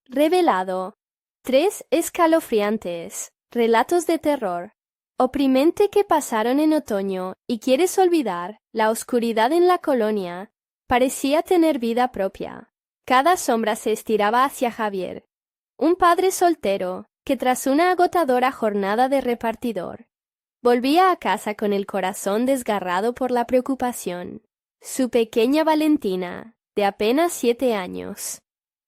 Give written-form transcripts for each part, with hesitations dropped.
Revelado. 3 escalofriantes relatos de terror. Oprimente que pasaron en otoño y quieres olvidar, la oscuridad en la colonia parecía tener vida propia. Cada sombra se estiraba hacia Javier, un padre soltero que tras una agotadora jornada de repartidor, volvía a casa con el corazón desgarrado por la preocupación. Su pequeña Valentina, de apenas 7 años,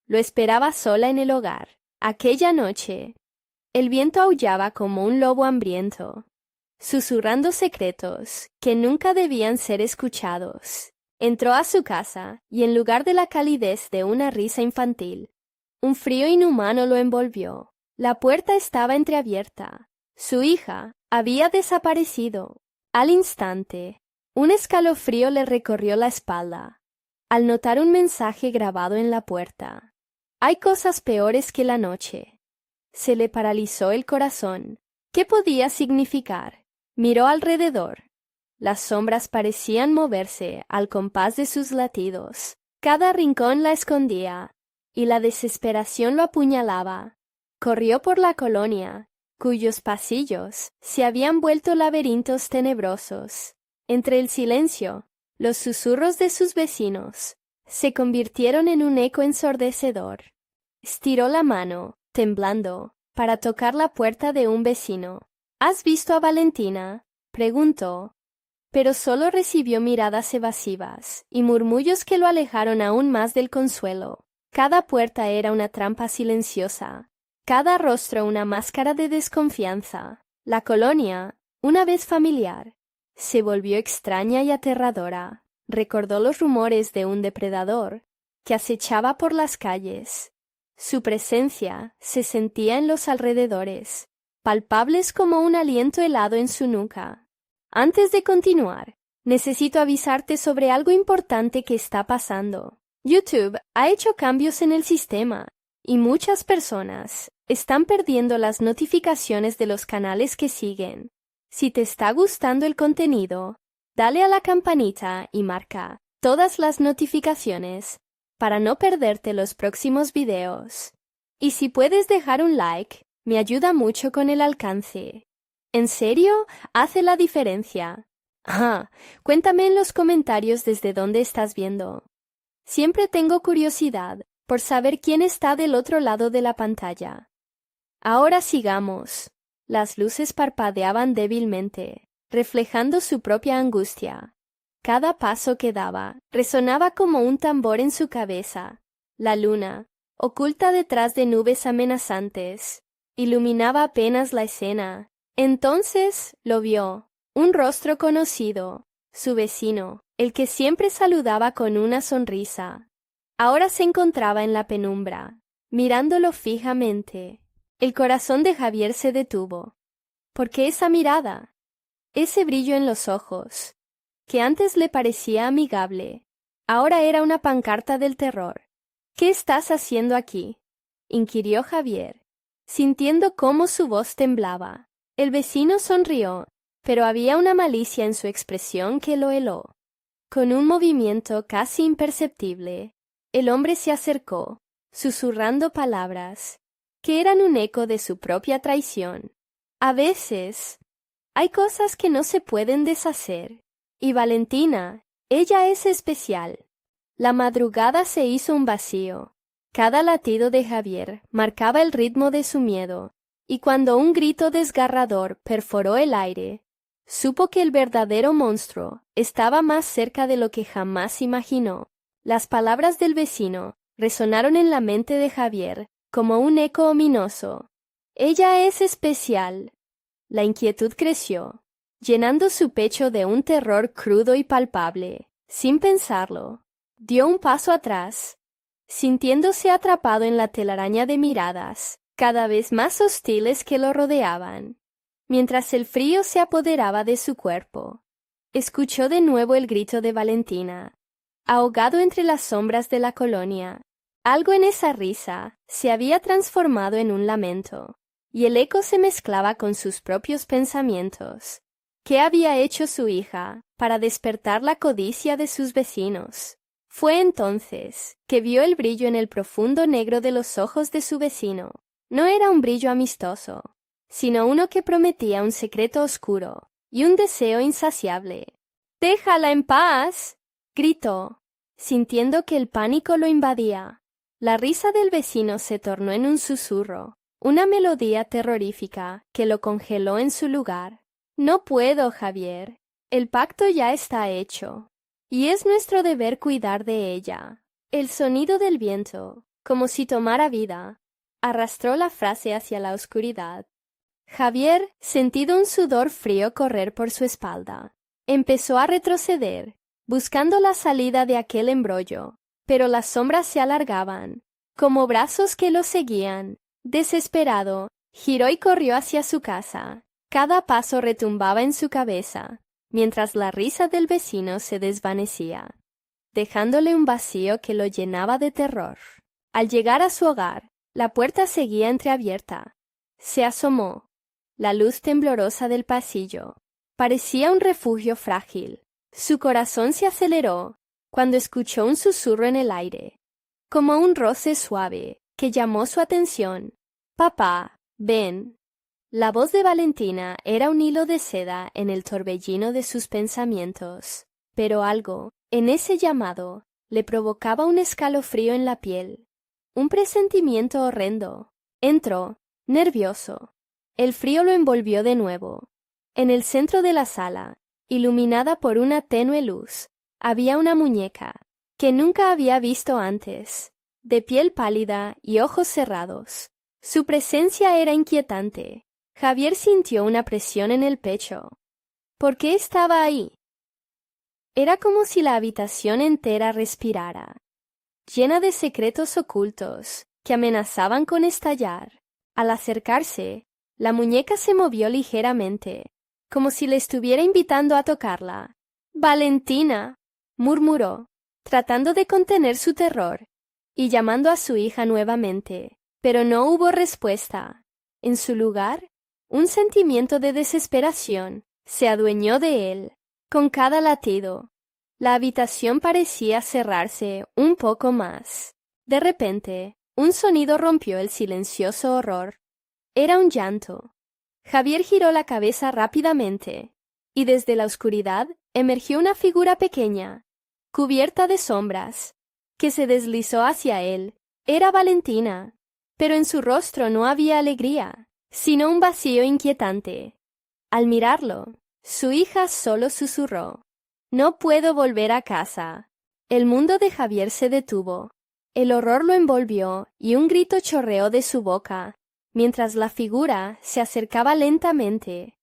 lo esperaba sola en el hogar. Aquella noche, el viento aullaba como un lobo hambriento, susurrando secretos que nunca debían ser escuchados. Entró a su casa y en lugar de la calidez de una risa infantil, un frío inhumano lo envolvió. La puerta estaba entreabierta. Su hija había desaparecido. Al instante, un escalofrío le recorrió la espalda al notar un mensaje grabado en la puerta. Hay cosas peores que la noche. Se le paralizó el corazón. ¿Qué podía significar? Miró alrededor. Las sombras parecían moverse al compás de sus latidos. Cada rincón la escondía, y la desesperación lo apuñalaba. Corrió por la colonia, cuyos pasillos se habían vuelto laberintos tenebrosos. Entre el silencio, los susurros de sus vecinos se convirtieron en un eco ensordecedor. Estiró la mano, temblando, para tocar la puerta de un vecino. ¿Has visto a Valentina?, preguntó, pero solo recibió miradas evasivas y murmullos que lo alejaron aún más del consuelo. Cada puerta era una trampa silenciosa, cada rostro una máscara de desconfianza. La colonia, una vez familiar, se volvió extraña y aterradora. Recordó los rumores de un depredador que acechaba por las calles. Su presencia se sentía en los alrededores, palpables como un aliento helado en su nuca. Antes de continuar, necesito avisarte sobre algo importante que está pasando. YouTube ha hecho cambios en el sistema y muchas personas están perdiendo las notificaciones de los canales que siguen. Si te está gustando el contenido, dale a la campanita y marca todas las notificaciones para no perderte los próximos videos. Y si puedes dejar un like, me ayuda mucho con el alcance. ¿En serio? Hace la diferencia. Cuéntame en los comentarios desde dónde estás viendo. Siempre tengo curiosidad por saber quién está del otro lado de la pantalla. Ahora sigamos. Las luces parpadeaban débilmente, reflejando su propia angustia. Cada paso que daba resonaba como un tambor en su cabeza. La luna, oculta detrás de nubes amenazantes, iluminaba apenas la escena. Entonces lo vio, un rostro conocido, su vecino, el que siempre saludaba con una sonrisa. Ahora se encontraba en la penumbra, mirándolo fijamente. El corazón de Javier se detuvo. ¿Por qué esa mirada? Ese brillo en los ojos, que antes le parecía amigable, ahora era una pancarta del terror. ¿Qué estás haciendo aquí?, inquirió Javier, sintiendo cómo su voz temblaba. El vecino sonrió, pero había una malicia en su expresión que lo heló. Con un movimiento casi imperceptible, el hombre se acercó, susurrando palabras que eran un eco de su propia traición. A veces, hay cosas que no se pueden deshacer. Y Valentina, ella es especial. La madrugada se hizo un vacío. Cada latido de Javier marcaba el ritmo de su miedo, y cuando un grito desgarrador perforó el aire, supo que el verdadero monstruo estaba más cerca de lo que jamás imaginó. Las palabras del vecino resonaron en la mente de Javier como un eco ominoso. Ella es especial. La inquietud creció, llenando su pecho de un terror crudo y palpable. Sin pensarlo, dio un paso atrás, sintiéndose atrapado en la telaraña de miradas, cada vez más hostiles que lo rodeaban. Mientras el frío se apoderaba de su cuerpo, escuchó de nuevo el grito de Valentina, ahogado entre las sombras de la colonia. Algo en esa risa se había transformado en un lamento, y el eco se mezclaba con sus propios pensamientos. ¿Qué había hecho su hija para despertar la codicia de sus vecinos? Fue entonces que vio el brillo en el profundo negro de los ojos de su vecino. No era un brillo amistoso, sino uno que prometía un secreto oscuro y un deseo insaciable. «¡Déjala en paz!», gritó, sintiendo que el pánico lo invadía. La risa del vecino se tornó en un susurro, una melodía terrorífica que lo congeló en su lugar. «No puedo, Javier. El pacto ya está hecho, y es nuestro deber cuidar de ella». El sonido del viento, como si tomara vida, arrastró la frase hacia la oscuridad. Javier, sentido un sudor frío correr por su espalda, empezó a retroceder, buscando la salida de aquel embrollo, pero las sombras se alargaban, como brazos que lo seguían. Desesperado, giró y corrió hacia su casa. Cada paso retumbaba en su cabeza, mientras la risa del vecino se desvanecía, dejándole un vacío que lo llenaba de terror. Al llegar a su hogar, la puerta seguía entreabierta. Se asomó. La luz temblorosa del pasillo parecía un refugio frágil. Su corazón se aceleró cuando escuchó un susurro en el aire, como un roce suave que llamó su atención. «Papá, ven». La voz de Valentina era un hilo de seda en el torbellino de sus pensamientos, pero algo, en ese llamado, le provocaba un escalofrío en la piel, un presentimiento horrendo. Entró, nervioso. El frío lo envolvió de nuevo. En el centro de la sala, iluminada por una tenue luz, había una muñeca que nunca había visto antes, de piel pálida y ojos cerrados. Su presencia era inquietante. Javier sintió una presión en el pecho. ¿Por qué estaba ahí? Era como si la habitación entera respirara, llena de secretos ocultos que amenazaban con estallar. Al acercarse, la muñeca se movió ligeramente, como si le estuviera invitando a tocarla. «Valentina», murmuró, tratando de contener su terror y llamando a su hija nuevamente, pero no hubo respuesta. En su lugar, un sentimiento de desesperación se adueñó de él. Con cada latido, la habitación parecía cerrarse un poco más. De repente, un sonido rompió el silencioso horror. Era un llanto. Javier giró la cabeza rápidamente, y desde la oscuridad emergió una figura pequeña, cubierta de sombras, que se deslizó hacia él. Era Valentina, pero en su rostro no había alegría, sino un vacío inquietante. Al mirarlo, su hija solo susurró: «No puedo volver a casa». El mundo de Javier se detuvo. El horror lo envolvió y un grito chorreó de su boca, mientras la figura se acercaba lentamente,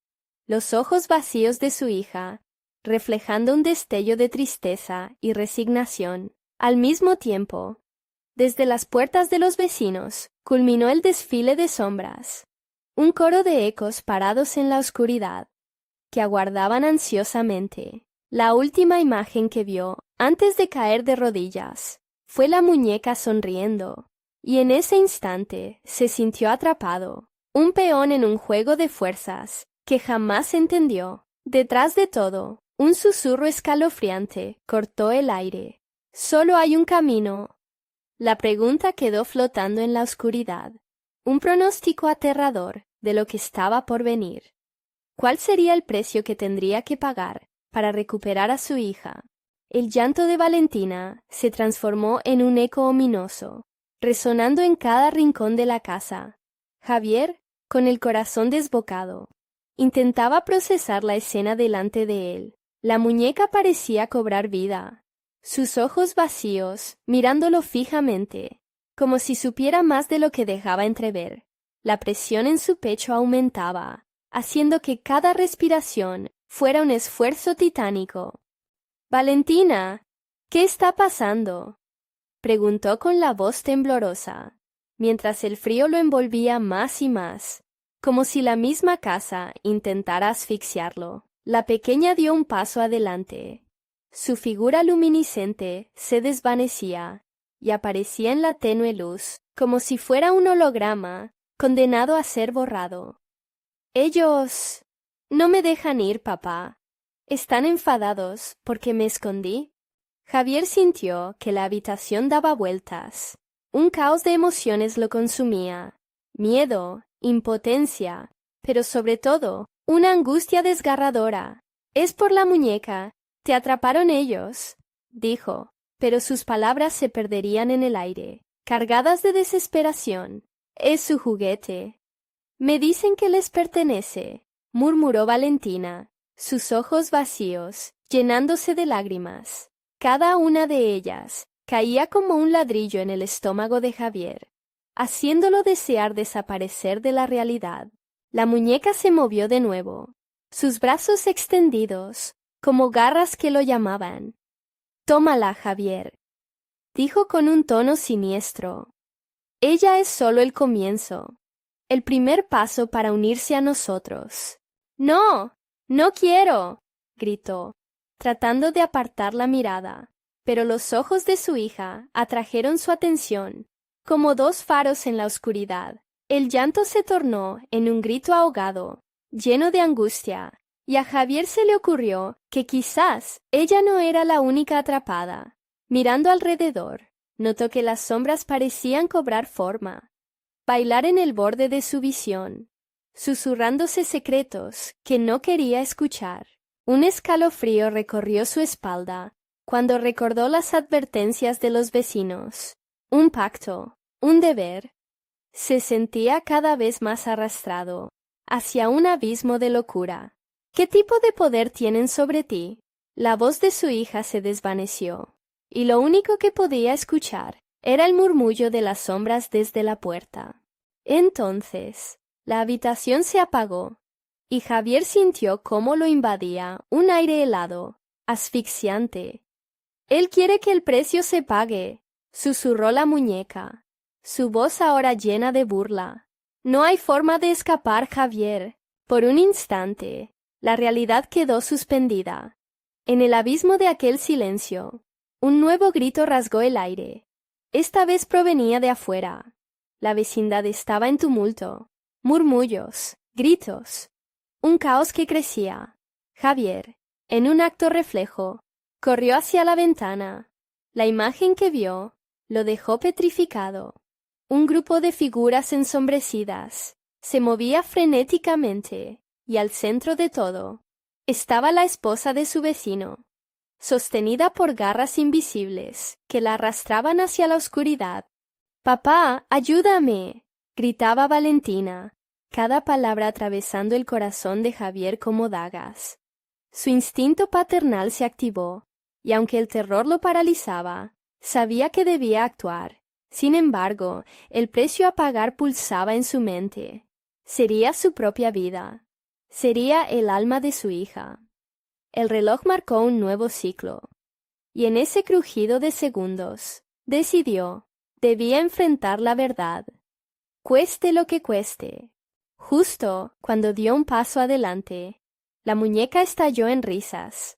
los ojos vacíos de su hija, reflejando un destello de tristeza y resignación. Al mismo tiempo, desde las puertas de los vecinos, culminó el desfile de sombras, un coro de ecos parados en la oscuridad, que aguardaban ansiosamente. La última imagen que vio, antes de caer de rodillas, fue la muñeca sonriendo, y en ese instante se sintió atrapado, un peón en un juego de fuerzas que jamás entendió. Detrás de todo, un susurro escalofriante cortó el aire. «Solo hay un camino». La pregunta quedó flotando en la oscuridad, un pronóstico aterrador de lo que estaba por venir. ¿Cuál sería el precio que tendría que pagar para recuperar a su hija? El llanto de Valentina se transformó en un eco ominoso, resonando en cada rincón de la casa. Javier, con el corazón desbocado, intentaba procesar la escena delante de él. La muñeca parecía cobrar vida, sus ojos vacíos, mirándolo fijamente, como si supiera más de lo que dejaba entrever. La presión en su pecho aumentaba, haciendo que cada respiración fuera un esfuerzo titánico. «Valentina, ¿qué está pasando?», preguntó con la voz temblorosa, mientras el frío lo envolvía más y más, como si la misma casa intentara asfixiarlo. La pequeña dio un paso adelante. Su figura luminiscente se desvanecía y aparecía en la tenue luz, como si fuera un holograma condenado a ser borrado. «Ellos no me dejan ir, papá. ¿Están enfadados porque me escondí?». Javier sintió que la habitación daba vueltas. Un caos de emociones lo consumía. Miedo, impotencia, pero sobre todo, una angustia desgarradora. «Es por la muñeca. Te atraparon ellos», dijo, pero sus palabras se perderían en el aire, cargadas de desesperación. «Es su juguete». «Me dicen que les pertenece», murmuró Valentina, sus ojos vacíos, llenándose de lágrimas. Cada una de ellas caía como un ladrillo en el estómago de Javier, haciéndolo desear desaparecer de la realidad. La muñeca se movió de nuevo, sus brazos extendidos, como garras que lo llamaban. «Tómala, Javier», dijo con un tono siniestro. «Ella es solo el comienzo, el primer paso para unirse a nosotros». «No, no quiero», gritó, tratando de apartar la mirada, pero los ojos de su hija atrajeron su atención, como dos faros en la oscuridad. El llanto se tornó en un grito ahogado, lleno de angustia, y a Javier se le ocurrió que quizás ella no era la única atrapada. Mirando alrededor, notó que las sombras parecían cobrar forma, bailar en el borde de su visión, susurrándose secretos que no quería escuchar. Un escalofrío recorrió su espalda cuando recordó las advertencias de los vecinos. Un pacto, un deber. Se sentía cada vez más arrastrado hacia un abismo de locura. «¿Qué tipo de poder tienen sobre ti?». La voz de su hija se desvaneció, y lo único que podía escuchar era el murmullo de las sombras desde la puerta. Entonces, la habitación se apagó, y Javier sintió cómo lo invadía un aire helado, asfixiante. «Él quiere que el precio se pague», susurró la muñeca, su voz ahora llena de burla. «No hay forma de escapar, Javier». Por un instante, la realidad quedó suspendida. En el abismo de aquel silencio, un nuevo grito rasgó el aire. Esta vez provenía de afuera. La vecindad estaba en tumulto. Murmullos, gritos, un caos que crecía. Javier, en un acto reflejo, corrió hacia la ventana. La imagen que vio lo dejó petrificado. Un grupo de figuras ensombrecidas se movía frenéticamente, y al centro de todo estaba la esposa de su vecino, sostenida por garras invisibles que la arrastraban hacia la oscuridad. «Papá, ayúdame», gritaba Valentina, cada palabra atravesando el corazón de Javier como dagas. Su instinto paternal se activó, y aunque el terror lo paralizaba, sabía que debía actuar. Sin embargo, el precio a pagar pulsaba en su mente. Sería su propia vida. Sería el alma de su hija. El reloj marcó un nuevo ciclo, y en ese crujido de segundos, decidió, debía enfrentar la verdad, cueste lo que cueste. Justo cuando dio un paso adelante, la muñeca estalló en risas.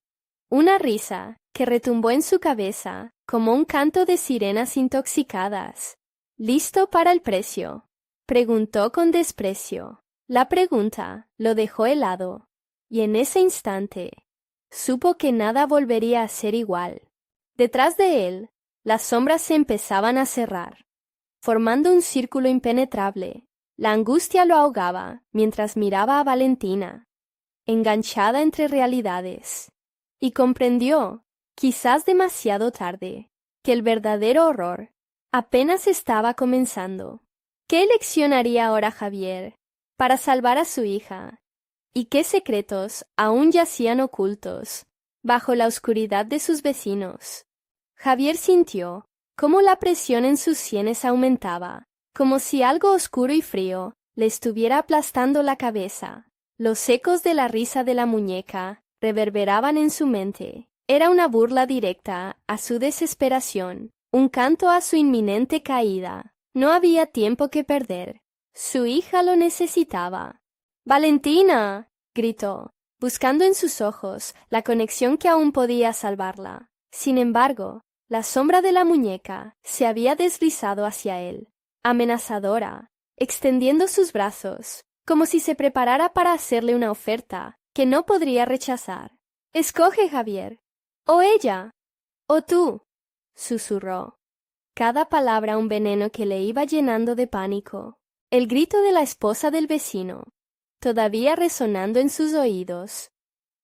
Una risa que retumbó en su cabeza como un canto de sirenas intoxicadas. «¿Listo para el precio?», preguntó con desprecio. La pregunta lo dejó helado, y en ese instante supo que nada volvería a ser igual. Detrás de él, las sombras se empezaban a cerrar, formando un círculo impenetrable. La angustia lo ahogaba mientras miraba a Valentina, enganchada entre realidades, y comprendió, quizás demasiado tarde, que el verdadero horror apenas estaba comenzando. ¿Qué elección haría ahora Javier para salvar a su hija? ¿Y qué secretos aún yacían ocultos bajo la oscuridad de sus vecinos? Javier sintió cómo la presión en sus sienes aumentaba, como si algo oscuro y frío le estuviera aplastando la cabeza. Los ecos de la risa de la muñeca reverberaban en su mente. Era una burla directa a su desesperación, un canto a su inminente caída. No había tiempo que perder. Su hija lo necesitaba. «¡Valentina!», gritó, buscando en sus ojos la conexión que aún podía salvarla. Sin embargo, la sombra de la muñeca se había deslizado hacia él, amenazadora, extendiendo sus brazos, como si se preparara para hacerle una oferta que no podría rechazar. «Escoge, Javier. O ella». «¡Oh tú!», susurró. Cada palabra un veneno que le iba llenando de pánico. El grito de la esposa del vecino, todavía resonando en sus oídos,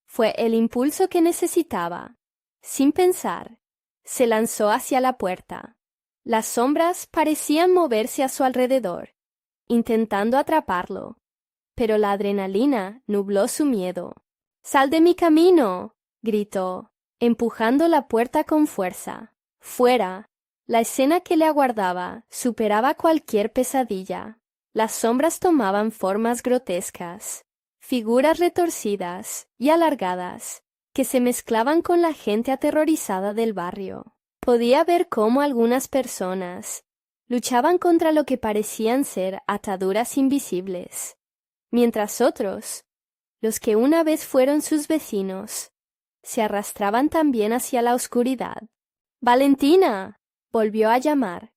fue el impulso que necesitaba. Sin pensar, se lanzó hacia la puerta. Las sombras parecían moverse a su alrededor, intentando atraparlo, pero la adrenalina nubló su miedo. «¡Sal de mi camino!», gritó, empujando la puerta con fuerza. Fuera, la escena que le aguardaba superaba cualquier pesadilla. Las sombras tomaban formas grotescas, figuras retorcidas y alargadas, que se mezclaban con la gente aterrorizada del barrio. Podía ver cómo algunas personas luchaban contra lo que parecían ser ataduras invisibles, mientras otros, los que una vez fueron sus vecinos, se arrastraban también hacia la oscuridad. «¡Valentina!», volvió a llamar,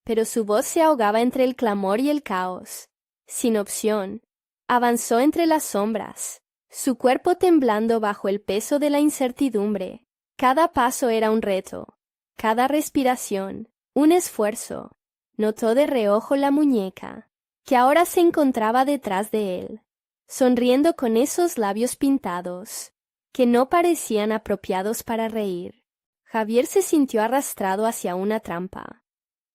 pero su voz se ahogaba entre el clamor y el caos. Sin opción, avanzó entre las sombras, su cuerpo temblando bajo el peso de la incertidumbre. Cada paso era un reto, cada respiración, un esfuerzo. Notó de reojo la muñeca, que ahora se encontraba detrás de él, sonriendo con esos labios pintados, que no parecían apropiados para reír. Javier se sintió arrastrado hacia una trampa.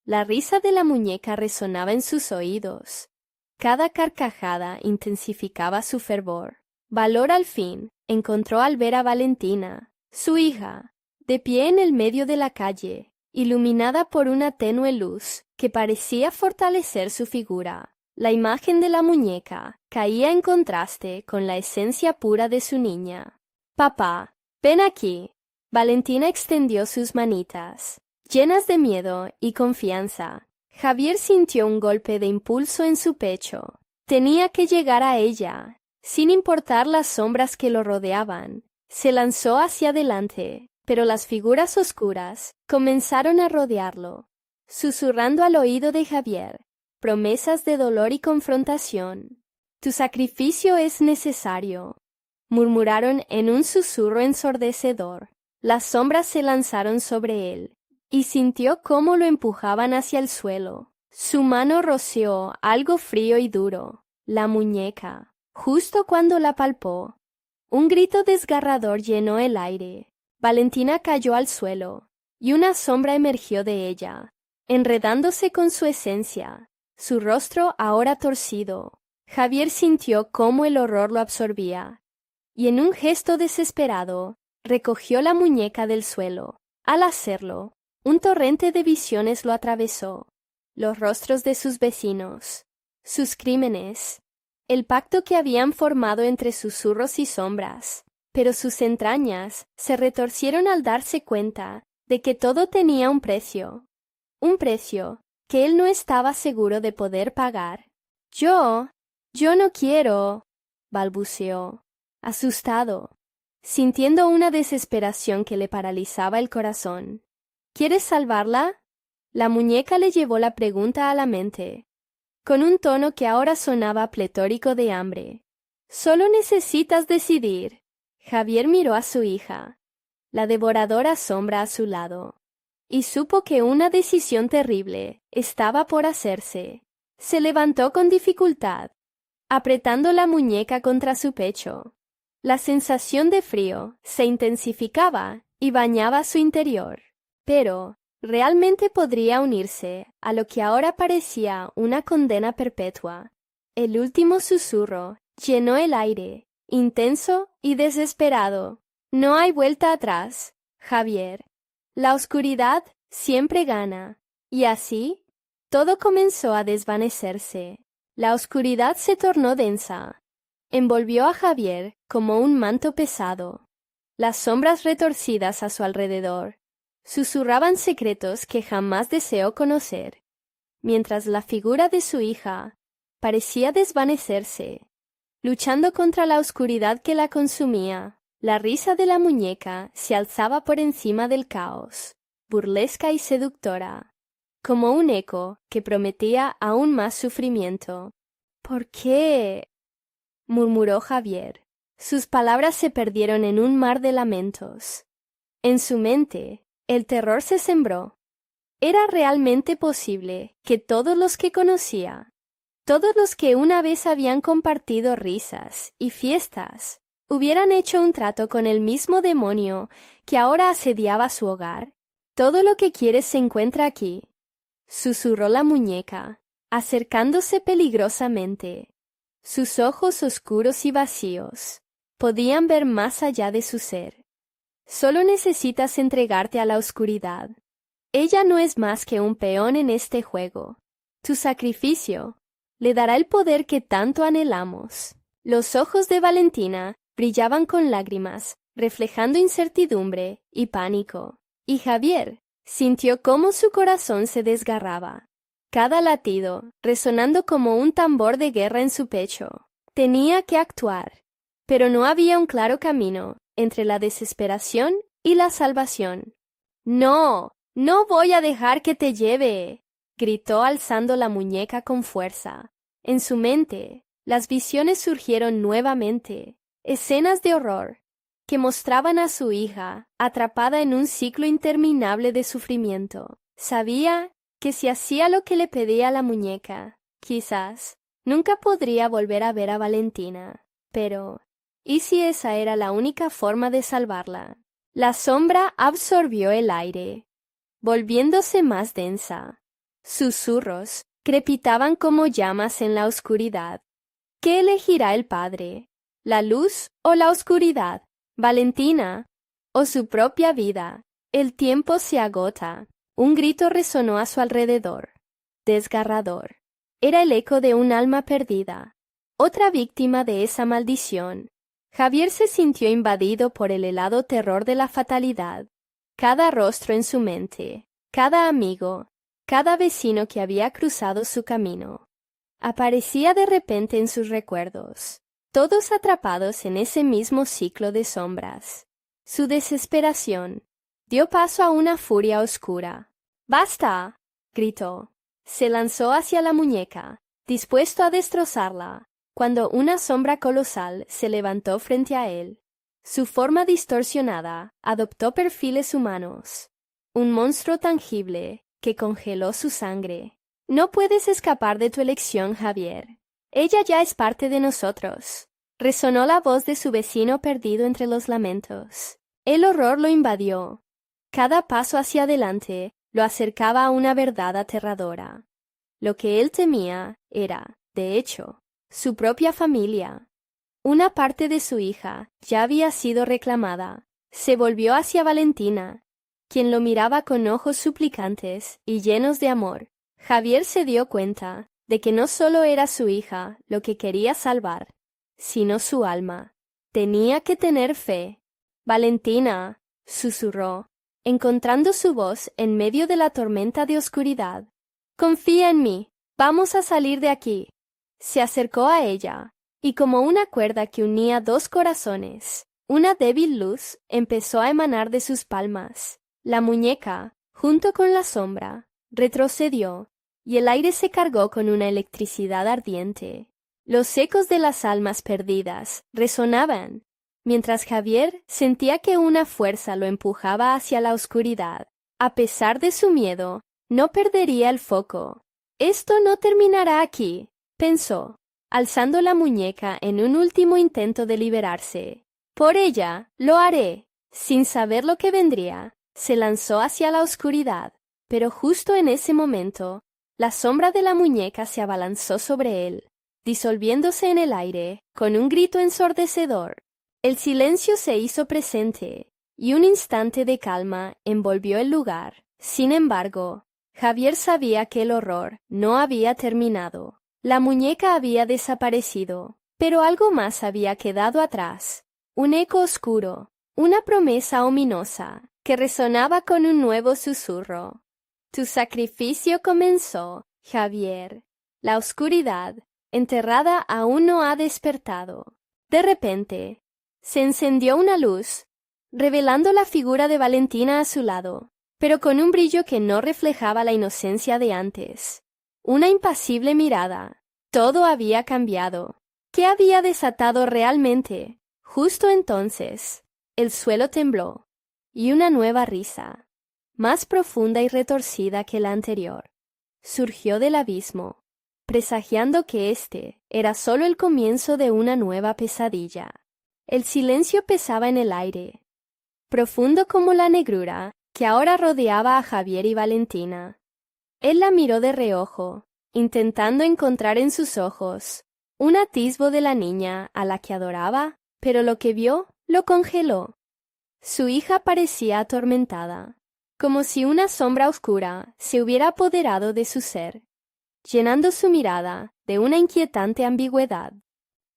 La risa de la muñeca resonaba en sus oídos. Cada carcajada intensificaba su fervor. Valor al fin encontró al ver a Valentina, su hija, de pie en el medio de la calle, iluminada por una tenue luz que parecía fortalecer su figura. La imagen de la muñeca caía en contraste con la esencia pura de su niña. «Papá, ven aquí». Valentina extendió sus manitas, llenas de miedo y confianza. Javier sintió un golpe de impulso en su pecho. Tenía que llegar a ella, sin importar las sombras que lo rodeaban. Se lanzó hacia adelante, pero las figuras oscuras comenzaron a rodearlo, susurrando al oído de Javier promesas de dolor y confrontación. «Tu sacrificio es necesario», murmuraron en un susurro ensordecedor. Las sombras se lanzaron sobre él, y sintió cómo lo empujaban hacia el suelo. Su mano roció algo frío y duro, la muñeca. Justo cuando la palpó, un grito desgarrador llenó el aire. Valentina cayó al suelo, y una sombra emergió de ella, enredándose con su esencia, su rostro ahora torcido. Javier sintió cómo el horror lo absorbía, y en un gesto desesperado, recogió la muñeca del suelo. Al hacerlo, un torrente de visiones lo atravesó. Los rostros de sus vecinos, sus crímenes, el pacto que habían formado entre susurros y sombras. Pero sus entrañas se retorcieron al darse cuenta de que todo tenía un precio que él no estaba seguro de poder pagar. Yo no quiero», balbuceó, asustado, sintiendo una desesperación que le paralizaba el corazón. «¿Quieres salvarla?». La muñeca le llevó la pregunta a la mente, con un tono que ahora sonaba pletórico de hambre. «Solo necesitas decidir». Javier miró a su hija, la devoradora sombra a su lado, y supo que una decisión terrible estaba por hacerse. Se levantó con dificultad, apretando la muñeca contra su pecho. La sensación de frío se intensificaba y bañaba su interior, pero realmente podría unirse a lo que ahora parecía una condena perpetua. El último susurro llenó el aire, intenso y desesperado. «No hay vuelta atrás, Javier. La oscuridad siempre gana». Y así, todo comenzó a desvanecerse. La oscuridad se tornó densa. Envolvió a Javier como un manto pesado. Las sombras retorcidas a su alrededor susurraban secretos que jamás deseó conocer, mientras la figura de su hija parecía desvanecerse, luchando contra la oscuridad que la consumía. La risa de la muñeca se alzaba por encima del caos, burlesca y seductora, como un eco que prometía aún más sufrimiento. «¿Por qué?», murmuró Javier. Sus palabras se perdieron en un mar de lamentos. En su mente, El terror se sembró. Era realmente posible que todos los que conocía, todos los que una vez habían compartido risas y fiestas, hubieran hecho un trato con el mismo demonio que ahora asediaba su hogar. Todo lo que quieres se encuentra aquí, susurró la muñeca, acercándose peligrosamente. Sus ojos oscuros y vacíos podían ver más allá de su ser. Solo necesitas entregarte a la oscuridad. Ella no es más que un peón en este juego. Tu sacrificio le dará el poder que tanto anhelamos. Los ojos de Valentina brillaban con lágrimas, reflejando incertidumbre y pánico. Y Javier sintió cómo su corazón se desgarraba, cada latido resonando como un tambor de guerra en su pecho. Tenía que actuar, pero no había un claro camino entre la desesperación y la salvación. «No, no voy a dejar que te lleve», gritó alzando la muñeca con fuerza. En su mente, las visiones surgieron nuevamente, escenas de horror que mostraban a su hija atrapada en un ciclo interminable de sufrimiento. Sabía que si hacía lo que le pedía la muñeca, quizás nunca podría volver a ver a Valentina. Pero, ¿y si esa era la única forma de salvarla? La sombra absorbió el aire, volviéndose más densa. Susurros crepitaban como llamas en la oscuridad. ¿Qué elegirá el padre? ¿La luz o la oscuridad? ¿Valentina o su propia vida? El tiempo se agota. Un grito resonó a su alrededor, desgarrador. Era el eco de un alma perdida, otra víctima de esa maldición. Javier se sintió invadido por el helado terror de la fatalidad. Cada rostro en su mente, cada amigo, cada vecino que había cruzado su camino, aparecía de repente en sus recuerdos, todos atrapados en ese mismo ciclo de sombras. Su desesperación dio paso a una furia oscura. «¡Basta!», gritó. Se lanzó hacia la muñeca, dispuesto a destrozarla, cuando una sombra colosal se levantó frente a él. Su forma distorsionada adoptó perfiles humanos, un monstruo tangible que congeló su sangre. «No puedes escapar de tu elección, Javier. Ella ya es parte de nosotros», resonó la voz de su vecino perdido entre los lamentos. El horror lo invadió. Cada paso hacia adelante lo acercaba a una verdad aterradora. Lo que él temía era, de hecho, su propia familia. Una parte de su hija ya había sido reclamada. Se volvió hacia Valentina, quien lo miraba con ojos suplicantes y llenos de amor. Javier se dio cuenta de que no solo era su hija lo que quería salvar, sino su alma. Tenía que tener fe. «Valentina», susurró, encontrando su voz en medio de la tormenta de oscuridad. «Confía en mí. Vamos a salir de aquí». Se acercó a ella, y como una cuerda que unía dos corazones, una débil luz empezó a emanar de sus palmas. La muñeca, junto con la sombra, retrocedió, y el aire se cargó con una electricidad ardiente. Los ecos de las almas perdidas resonaban, mientras Javier sentía que una fuerza lo empujaba hacia la oscuridad. A pesar de su miedo, no perdería el foco. «Esto no terminará aquí», pensó, alzando la muñeca en un último intento de liberarse. «Por ella, lo haré». Sin saber lo que vendría, se lanzó hacia la oscuridad, pero justo en ese momento, la sombra de la muñeca se abalanzó sobre él, disolviéndose en el aire con un grito ensordecedor. El silencio se hizo presente, y un instante de calma envolvió el lugar. Sin embargo, Javier sabía que el horror no había terminado. La muñeca había desaparecido, pero algo más había quedado atrás. Un eco oscuro, una promesa ominosa, que resonaba con un nuevo susurro. «Tu sacrificio comenzó, Javier. La oscuridad, enterrada, aún no ha despertado». De repente, se encendió una luz, revelando la figura de Valentina a su lado, pero con un brillo que no reflejaba la inocencia de antes. Una impasible mirada. Todo había cambiado. ¿Qué había desatado realmente? Justo entonces, el suelo tembló, y una nueva risa, más profunda y retorcida que la anterior. Surgió del abismo, presagiando que este era solo el comienzo de una nueva pesadilla. El silencio pesaba en el aire, profundo como la negrura que ahora rodeaba a Javier y Valentina. Él la miró de reojo, intentando encontrar en sus ojos un atisbo de la niña a la que adoraba, pero lo que vio lo congeló. Su hija parecía atormentada, como si una sombra oscura se hubiera apoderado de su ser, llenando su mirada de una inquietante ambigüedad.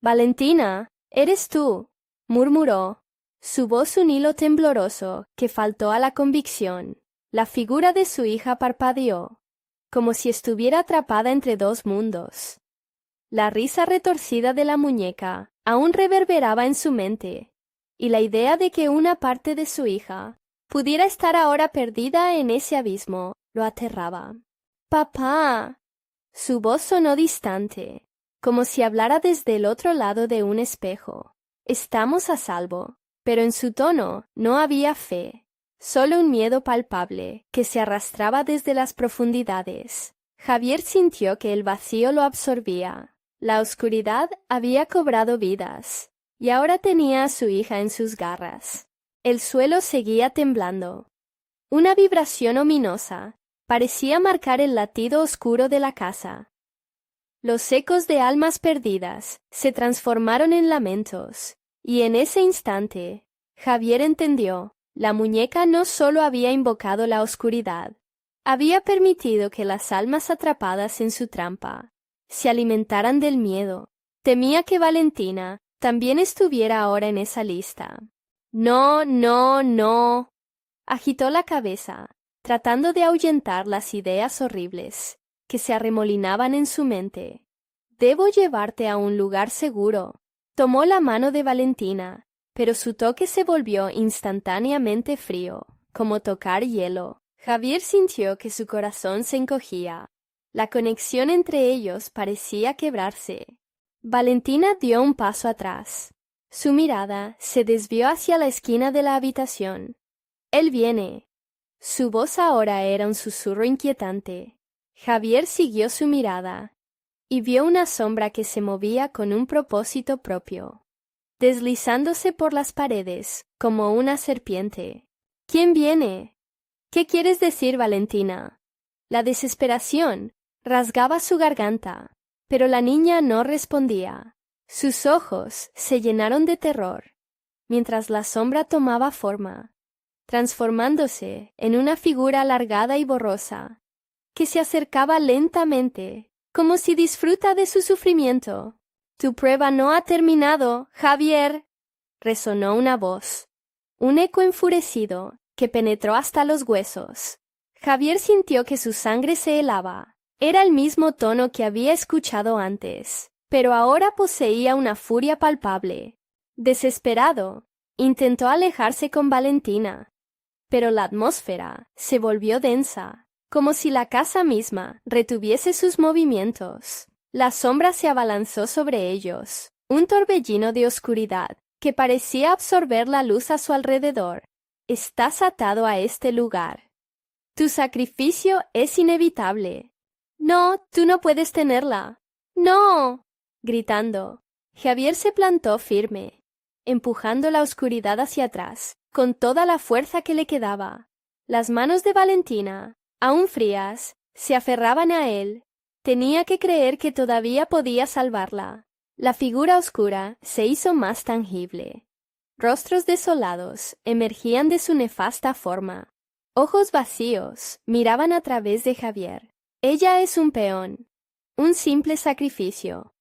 «Valentina, eres tú», murmuró, su voz un hilo tembloroso que faltó a la convicción. La figura de su hija parpadeó, como si estuviera atrapada entre dos mundos. La risa retorcida de la muñeca aún reverberaba en su mente, y la idea de que una parte de su hija pudiera estar ahora perdida en ese abismo lo aterraba. «¡Papá!». Su voz sonó distante, como si hablara desde el otro lado de un espejo. «Estamos a salvo», pero en su tono no había fe, solo un miedo palpable que se arrastraba desde las profundidades. Javier sintió que el vacío lo absorbía. La oscuridad había cobrado vidas, y ahora tenía a su hija en sus garras. El suelo seguía temblando. Una vibración ominosa parecía marcar el latido oscuro de la casa. Los ecos de almas perdidas se transformaron en lamentos, y en ese instante, Javier entendió, la muñeca no solo había invocado la oscuridad, había permitido que las almas atrapadas en su trampa se alimentaran del miedo. Temía que Valentina también estuviera ahora en esa lista. «No, no, no». Agitó la cabeza, tratando de ahuyentar las ideas horribles que se arremolinaban en su mente. «Debo llevarte a un lugar seguro». Tomó la mano de Valentina, pero su toque se volvió instantáneamente frío, como tocar hielo. Javier sintió que su corazón se encogía. La conexión entre ellos parecía quebrarse. Valentina dio un paso atrás. Su mirada se desvió hacia la esquina de la habitación. «Él viene». Su voz ahora era un susurro inquietante. Javier siguió su mirada y vio una sombra que se movía con un propósito propio, deslizándose por las paredes como una serpiente. «¿Quién viene? ¿Qué quieres decir, Valentina?». La desesperación rasgaba su garganta, pero la niña no respondía. Sus ojos se llenaron de terror, mientras la sombra tomaba forma, transformándose en una figura alargada y borrosa, que se acercaba lentamente, como si disfruta de su sufrimiento. «Tu prueba no ha terminado, Javier», resonó una voz, un eco enfurecido que penetró hasta los huesos. Javier sintió que su sangre se helaba. Era el mismo tono que había escuchado antes, pero ahora poseía una furia palpable. Desesperado, intentó alejarse con Valentina, pero la atmósfera se volvió densa, como si la casa misma retuviese sus movimientos. La sombra se abalanzó sobre ellos, un torbellino de oscuridad que parecía absorber la luz a su alrededor. «Estás atado a este lugar. Tu sacrificio es inevitable. No, tú no puedes tenerla. ¡No!». Gritando, Javier se plantó firme, empujando la oscuridad hacia atrás, con toda la fuerza que le quedaba. Las manos de Valentina, aún frías, se aferraban a él. Tenía que creer que todavía podía salvarla. La figura oscura se hizo más tangible. Rostros desolados emergían de su nefasta forma. Ojos vacíos miraban a través de Javier. «Ella es un peón, un simple sacrificio.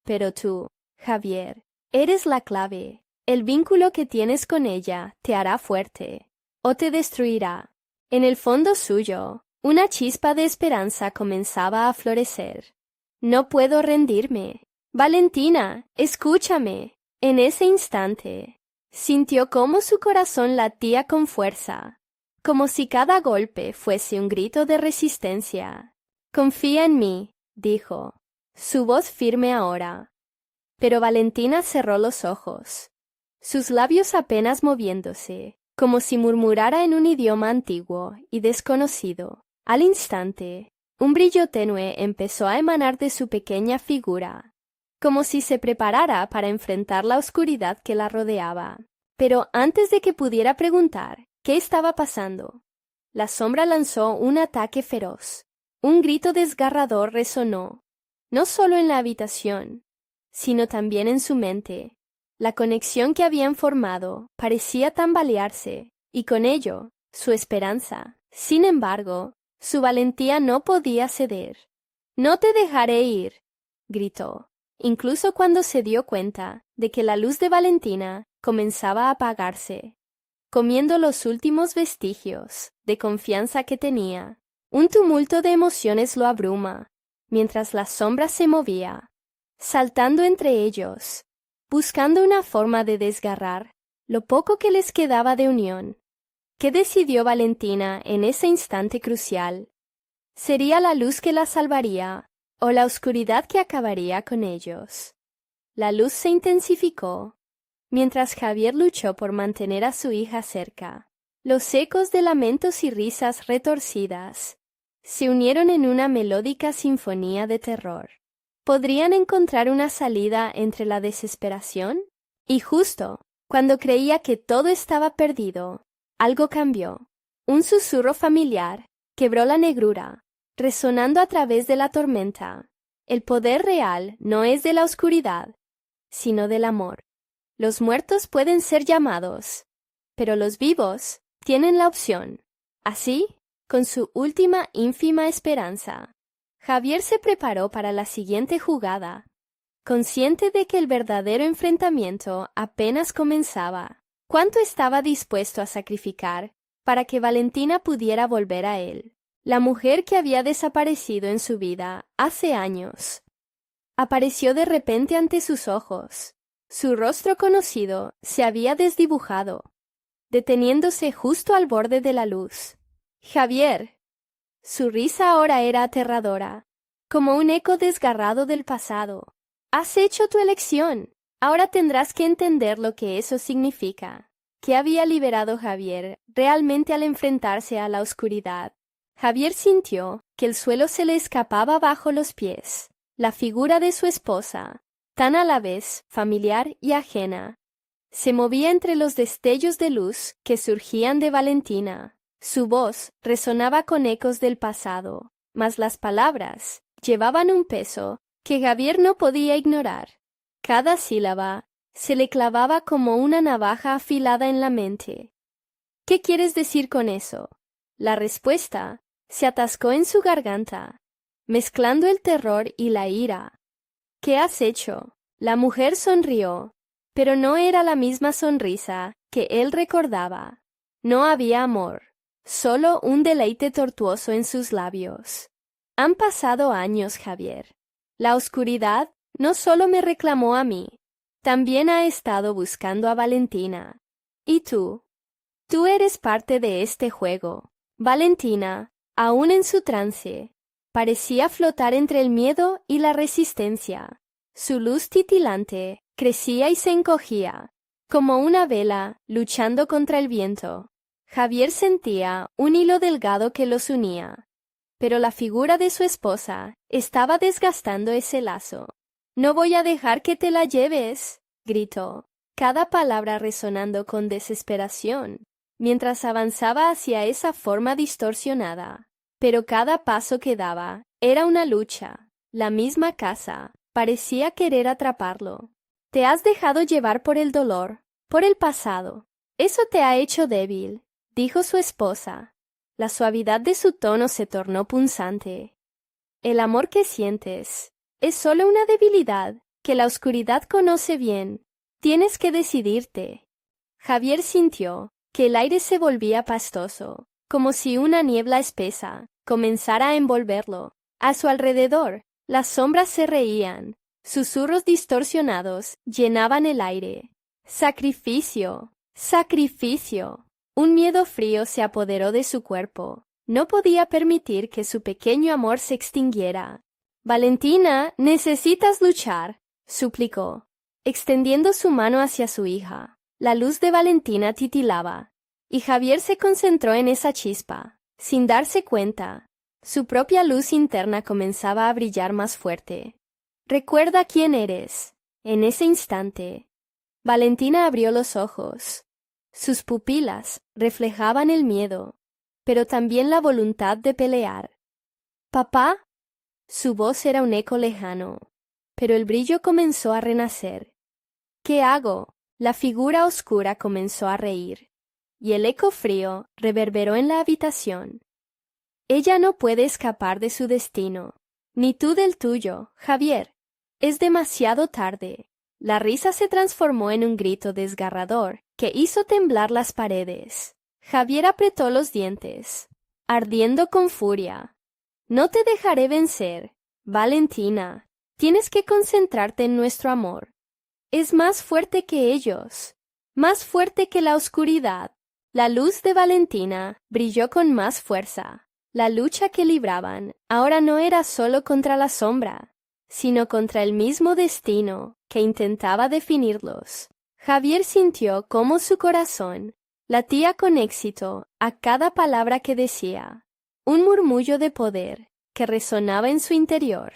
Pero tú, Javier, eres la clave. El vínculo que tienes con ella te hará fuerte, o te destruirá». En el fondo suyo, una chispa de esperanza comenzaba a florecer. «No puedo rendirme. Valentina, escúchame». En ese instante, sintió cómo su corazón latía con fuerza, como si cada golpe fuese un grito de resistencia. «Confía en mí», dijo, su voz firme ahora. Pero Valentina cerró los ojos, sus labios apenas moviéndose, como si murmurara en un idioma antiguo y desconocido. Al instante, un brillo tenue empezó a emanar de su pequeña figura, como si se preparara para enfrentar la oscuridad que la rodeaba. Pero antes de que pudiera preguntar qué estaba pasando, la sombra lanzó un ataque feroz. Un grito desgarrador resonó, no solo en la habitación, sino también en su mente. La conexión que habían formado parecía tambalearse, y con ello, su esperanza. Sin embargo, su valentía no podía ceder. «No te dejaré ir», gritó, incluso cuando se dio cuenta de que la luz de Valentina comenzaba a apagarse, comiendo los últimos vestigios de confianza que tenía. Un tumulto de emociones lo abruma, mientras la sombra se movía, saltando entre ellos, buscando una forma de desgarrar lo poco que les quedaba de unión. ¿Qué decidió Valentina en ese instante crucial? ¿Sería la luz que la salvaría o la oscuridad que acabaría con ellos? La luz se intensificó, mientras Javier luchó por mantener a su hija cerca. Los ecos de lamentos y risas retorcidas se unieron en una melódica sinfonía de terror. ¿Podrían encontrar una salida entre la desesperación? Y justo cuando creía que todo estaba perdido, algo cambió. Un susurro familiar quebró la negrura, resonando a través de la tormenta. El poder real no es de la oscuridad, sino del amor. Los muertos pueden ser llamados, pero los vivos tienen la opción. Así, con su última ínfima esperanza, Javier se preparó para la siguiente jugada, consciente de que el verdadero enfrentamiento apenas comenzaba. ¿Cuánto estaba dispuesto a sacrificar para que Valentina pudiera volver a él? La mujer que había desaparecido en su vida hace años apareció de repente ante sus ojos. Su rostro conocido se había desdibujado, deteniéndose justo al borde de la luz. «Javier». Su risa ahora era aterradora, como un eco desgarrado del pasado. «Has hecho tu elección. Ahora tendrás que entender lo que eso significa». ¿Qué había liberado Javier realmente al enfrentarse a la oscuridad? Javier sintió que el suelo se le escapaba bajo los pies. La figura de su esposa, tan a la vez familiar y ajena, se movía entre los destellos de luz que surgían de Valentina. Su voz resonaba con ecos del pasado, mas las palabras llevaban un peso que Javier no podía ignorar. Cada sílaba se le clavaba como una navaja afilada en la mente. «¿Qué quieres decir con eso?». La respuesta se atascó en su garganta, mezclando el terror y la ira. «¿Qué has hecho?». La mujer sonrió, pero no era la misma sonrisa que él recordaba. No había amor, solo un deleite tortuoso en sus labios. «Han pasado años, Javier. La oscuridad no solo me reclamó a mí, también ha estado buscando a Valentina. ¿Y tú? Tú eres parte de este juego». Valentina, aún en su trance, parecía flotar entre el miedo y la resistencia. Su luz titilante crecía y se encogía, como una vela luchando contra el viento. Javier sentía un hilo delgado que los unía, pero la figura de su esposa estaba desgastando ese lazo. «No voy a dejar que te la lleves», gritó, cada palabra resonando con desesperación, mientras avanzaba hacia esa forma distorsionada. Pero cada paso que daba era una lucha. La misma casa parecía querer atraparlo. «Te has dejado llevar por el dolor, por el pasado. Eso te ha hecho débil», dijo su esposa. La suavidad de su tono se tornó punzante. «El amor que sientes es solo una debilidad que la oscuridad conoce bien. Tienes que decidirte». Javier sintió que el aire se volvía pastoso, como si una niebla espesa comenzara a envolverlo. A su alrededor, las sombras se reían, susurros distorsionados llenaban el aire. «Sacrificio, sacrificio». Un miedo frío se apoderó de su cuerpo. No podía permitir que su pequeño amor se extinguiera. «Valentina, necesitas luchar», suplicó, extendiendo su mano hacia su hija. La luz de Valentina titilaba, Y Javier se concentró en esa chispa. Sin darse cuenta, su propia luz interna comenzaba a brillar más fuerte. Recuerda quién eres. En ese instante, Valentina abrió los ojos. Sus pupilas reflejaban el miedo, pero también la voluntad de pelear. ¿Papá? Su voz era un eco lejano, pero el brillo comenzó a renacer. ¿Qué hago? La figura oscura comenzó a reír, y el eco frío reverberó en la habitación. Ella no puede escapar de su destino, ni tú del tuyo, Javier. Es demasiado tarde. La risa se transformó en un grito desgarrador que hizo temblar las paredes. Javier apretó los dientes, ardiendo con furia. No te dejaré vencer, Valentina. Tienes que concentrarte en nuestro amor. Es más fuerte que ellos, más fuerte que la oscuridad. La luz de Valentina brilló con más fuerza. La lucha que libraban ahora no era solo contra la sombra, sino contra el mismo destino que intentaba definirlos. Javier sintió cómo su corazón latía con éxito a cada palabra que decía, un murmullo de poder que resonaba en su interior.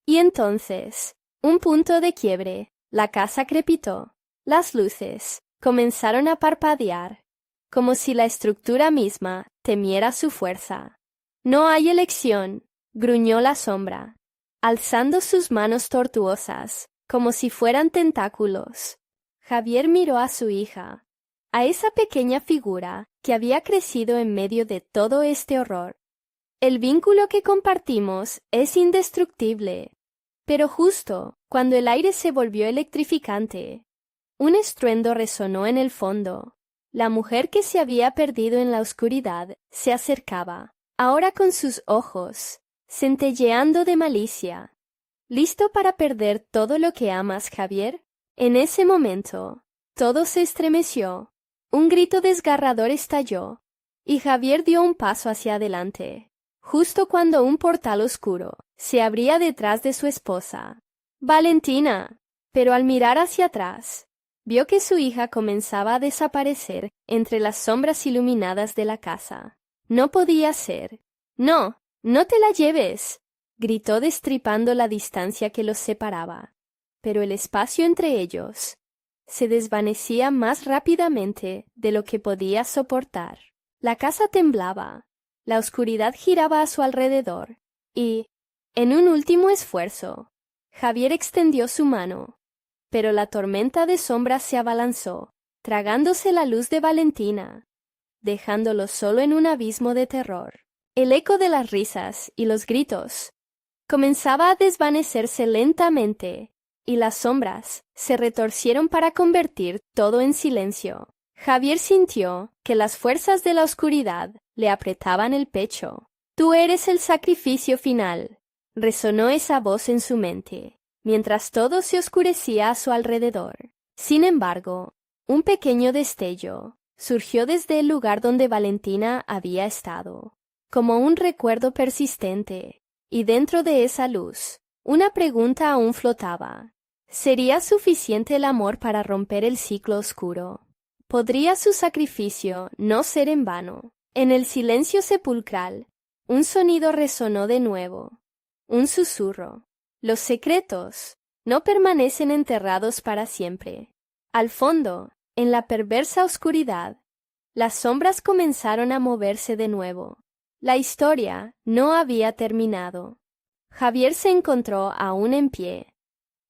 Y entonces, un punto de quiebre, la casa crepitó, las luces comenzaron a parpadear, como si la estructura misma temiera su fuerza. No hay elección, gruñó la sombra, alzando sus manos tortuosas, como si fueran tentáculos. Javier miró a su hija, a esa pequeña figura que había crecido en medio de todo este horror. El vínculo que compartimos es indestructible. Pero justo cuando el aire se volvió electrificante, un estruendo resonó en el fondo. La mujer que se había perdido en la oscuridad se acercaba, ahora con sus ojos centelleando de malicia. ¿Listo para perder todo lo que amas, Javier? En ese momento, todo se estremeció. Un grito desgarrador estalló, y Javier dio un paso hacia adelante, justo cuando un portal oscuro se abría detrás de su esposa. ¡Valentina! Pero al mirar hacia atrás, vio que su hija comenzaba a desaparecer entre las sombras iluminadas de la casa. No podía ser. ¡No! ¡No te la lleves!, gritó destripando la distancia que los separaba. Pero el espacio entre ellos se desvanecía más rápidamente de lo que podía soportar. La casa temblaba, la oscuridad giraba a su alrededor, y, en un último esfuerzo, Javier extendió su mano, pero la tormenta de sombras se abalanzó, tragándose la luz de Valentina, dejándolo solo en un abismo de terror. El eco de las risas y los gritos comenzaba a desvanecerse lentamente, y las sombras se retorcieron para convertir todo en silencio. Javier sintió que las fuerzas de la oscuridad le apretaban el pecho. «Tú eres el sacrificio final», resonó esa voz en su mente, mientras todo se oscurecía a su alrededor. Sin embargo, un pequeño destello surgió desde el lugar donde Valentina había estado, como un recuerdo persistente, y dentro de esa luz, una pregunta aún flotaba. ¿Sería suficiente el amor para romper el ciclo oscuro? ¿Podría su sacrificio no ser en vano? En el silencio sepulcral, un sonido resonó de nuevo, un susurro. Los secretos no permanecen enterrados para siempre. Al fondo, en la perversa oscuridad, las sombras comenzaron a moverse de nuevo. La historia no había terminado. Javier se encontró aún en pie,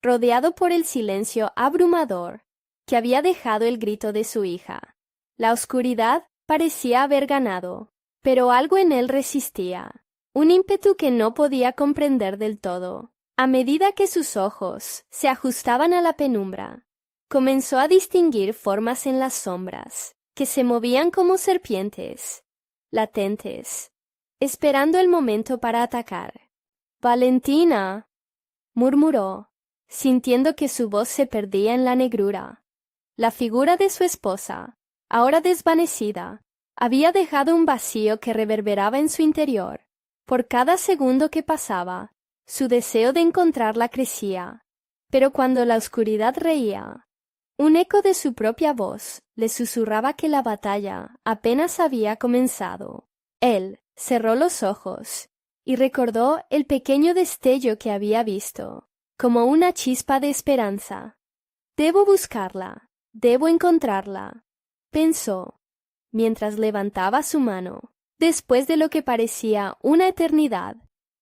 rodeado por el silencio abrumador que había dejado el grito de su hija. La oscuridad parecía haber ganado, pero algo en él resistía, un ímpetu que no podía comprender del todo. A medida que sus ojos se ajustaban a la penumbra, comenzó a distinguir formas en las sombras, que se movían como serpientes, latentes, esperando el momento para atacar. «Valentina», murmuró, sintiendo que su voz se perdía en la negrura. La figura de su esposa, ahora desvanecida, había dejado un vacío que reverberaba en su interior. Por cada segundo que pasaba, su deseo de encontrarla crecía, pero cuando la oscuridad reía, Un eco de su propia voz le susurraba que la batalla apenas había comenzado. Él cerró los ojos y recordó el pequeño destello que había visto, como una chispa de esperanza. Debo buscarla, debo encontrarla, pensó, mientras levantaba su mano. Después de lo que parecía una eternidad,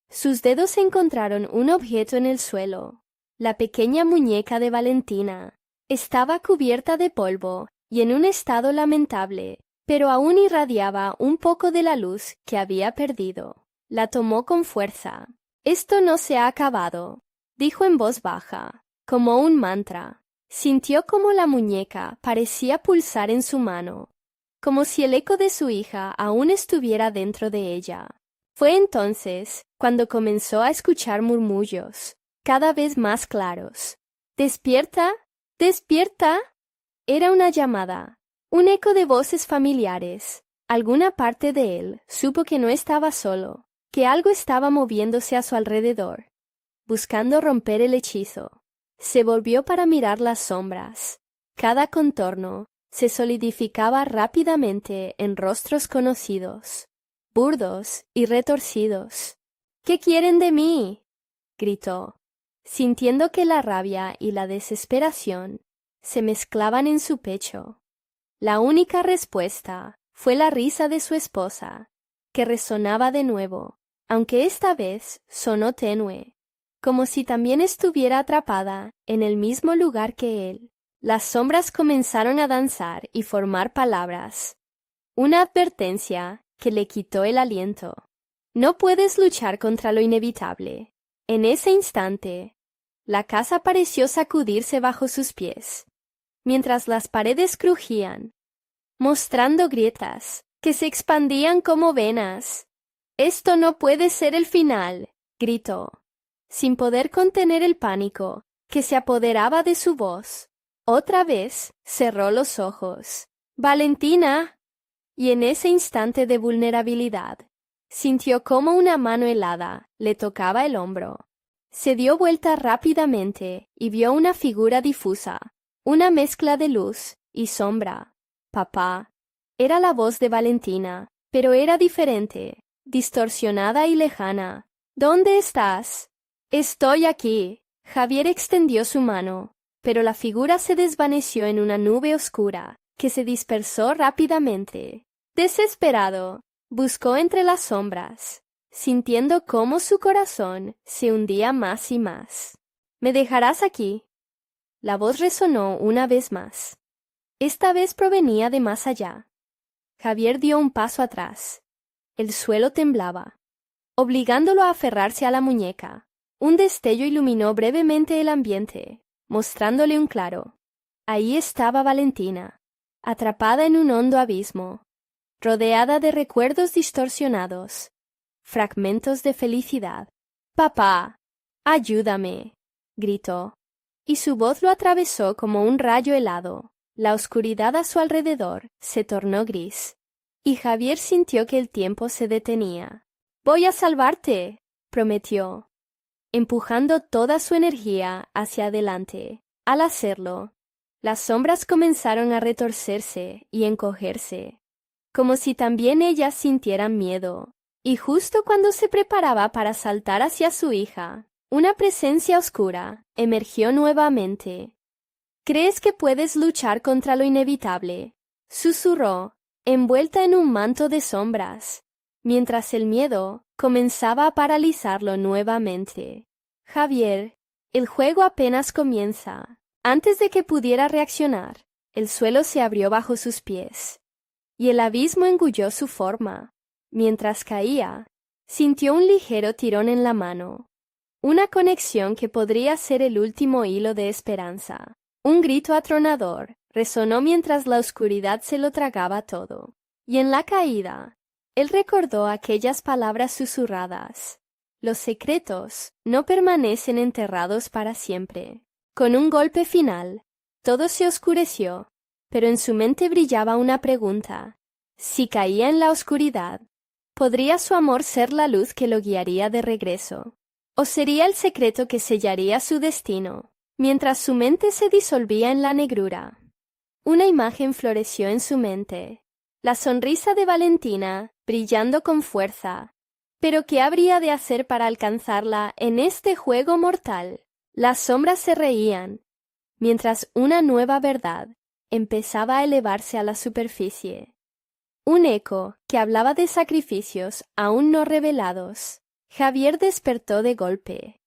sus dedos encontraron un objeto en el suelo. La pequeña muñeca de Valentina estaba cubierta de polvo y en un estado lamentable, pero aún irradiaba un poco de la luz que había perdido. La tomó con fuerza. «Esto no se ha acabado», dijo en voz baja, como un mantra. Sintió como la muñeca parecía pulsar en su mano, como si el eco de su hija aún estuviera dentro de ella. Fue entonces cuando comenzó a escuchar murmullos, cada vez más claros. «¡Despierta! ¡Despierta!». Era una llamada, un eco de voces familiares. Alguna parte de él supo que no estaba solo, que algo estaba moviéndose a su alrededor, buscando romper el hechizo. Se volvió para mirar las sombras. Cada contorno se solidificaba rápidamente en rostros conocidos, burdos y retorcidos. «¿Qué quieren de mí?», gritó, sintiendo que la rabia y la desesperación se mezclaban en su pecho. La única respuesta fue la risa de su esposa, que resonaba de nuevo, aunque esta vez sonó tenue, como si también estuviera atrapada en el mismo lugar que él. Las sombras comenzaron a danzar y formar palabras, una advertencia que le quitó el aliento. «No puedes luchar contra lo inevitable». En ese instante, la casa pareció sacudirse bajo sus pies, mientras las paredes crujían, mostrando grietas que se expandían como venas. «Esto no puede ser el final», gritó, sin poder contener el pánico que se apoderaba de su voz. Otra vez cerró los ojos. «¡Valentina!». Y en ese instante de vulnerabilidad, sintió como una mano helada le tocaba el hombro. Se dio vuelta rápidamente y vio una figura difusa, una mezcla de luz y sombra. «Papá». Era la voz de Valentina, pero era diferente, distorsionada y lejana. «¿Dónde estás?». «Estoy aquí». Javier extendió su mano, pero la figura se desvaneció en una nube oscura que se dispersó rápidamente. Desesperado, buscó entre las sombras, sintiendo cómo su corazón se hundía más y más. «¿Me dejarás aquí?». La voz resonó una vez más. Esta vez provenía de más allá. Javier dio un paso atrás. El suelo temblaba, obligándolo a aferrarse a la muñeca. Un destello iluminó brevemente el ambiente, mostrándole un claro. Ahí estaba Valentina, atrapada en un hondo abismo, rodeada de recuerdos distorsionados, fragmentos de felicidad. «Papá, ayúdame», gritó, y su voz lo atravesó como un rayo helado. La oscuridad a su alrededor se tornó gris, y Javier sintió que el tiempo se detenía. «Voy a salvarte», prometió, empujando toda su energía hacia adelante. Al hacerlo, las sombras comenzaron a retorcerse y encogerse, como si también ellas sintieran miedo. Y justo cuando se preparaba para saltar hacia su hija, una presencia oscura emergió nuevamente. «¿Crees que puedes luchar contra lo inevitable?», susurró, envuelta en un manto de sombras, mientras el miedo comenzaba a paralizarlo nuevamente. «Javier, el juego apenas comienza». Antes de que pudiera reaccionar, el suelo se abrió bajo sus pies, y el abismo engulló su forma. Mientras caía, sintió un ligero tirón en la mano, una conexión que podría ser el último hilo de esperanza. Un grito atronador resonó mientras la oscuridad se lo tragaba todo, y en la caída, él recordó aquellas palabras susurradas. «Los secretos no permanecen enterrados para siempre». Con un golpe final, todo se oscureció, pero en su mente brillaba una pregunta. Si caía en la oscuridad, ¿podría su amor ser la luz que lo guiaría de regreso? ¿O sería el secreto que sellaría su destino? mientras su mente se disolvía en la negrura. Una imagen floreció en su mente, la sonrisa de Valentina, brillando con fuerza. ¿Pero qué habría de hacer para alcanzarla en este juego mortal? Las sombras se reían, mientras una nueva verdad empezaba a elevarse a la superficie. Un eco que hablaba de sacrificios aún no revelados. Javier despertó de golpe,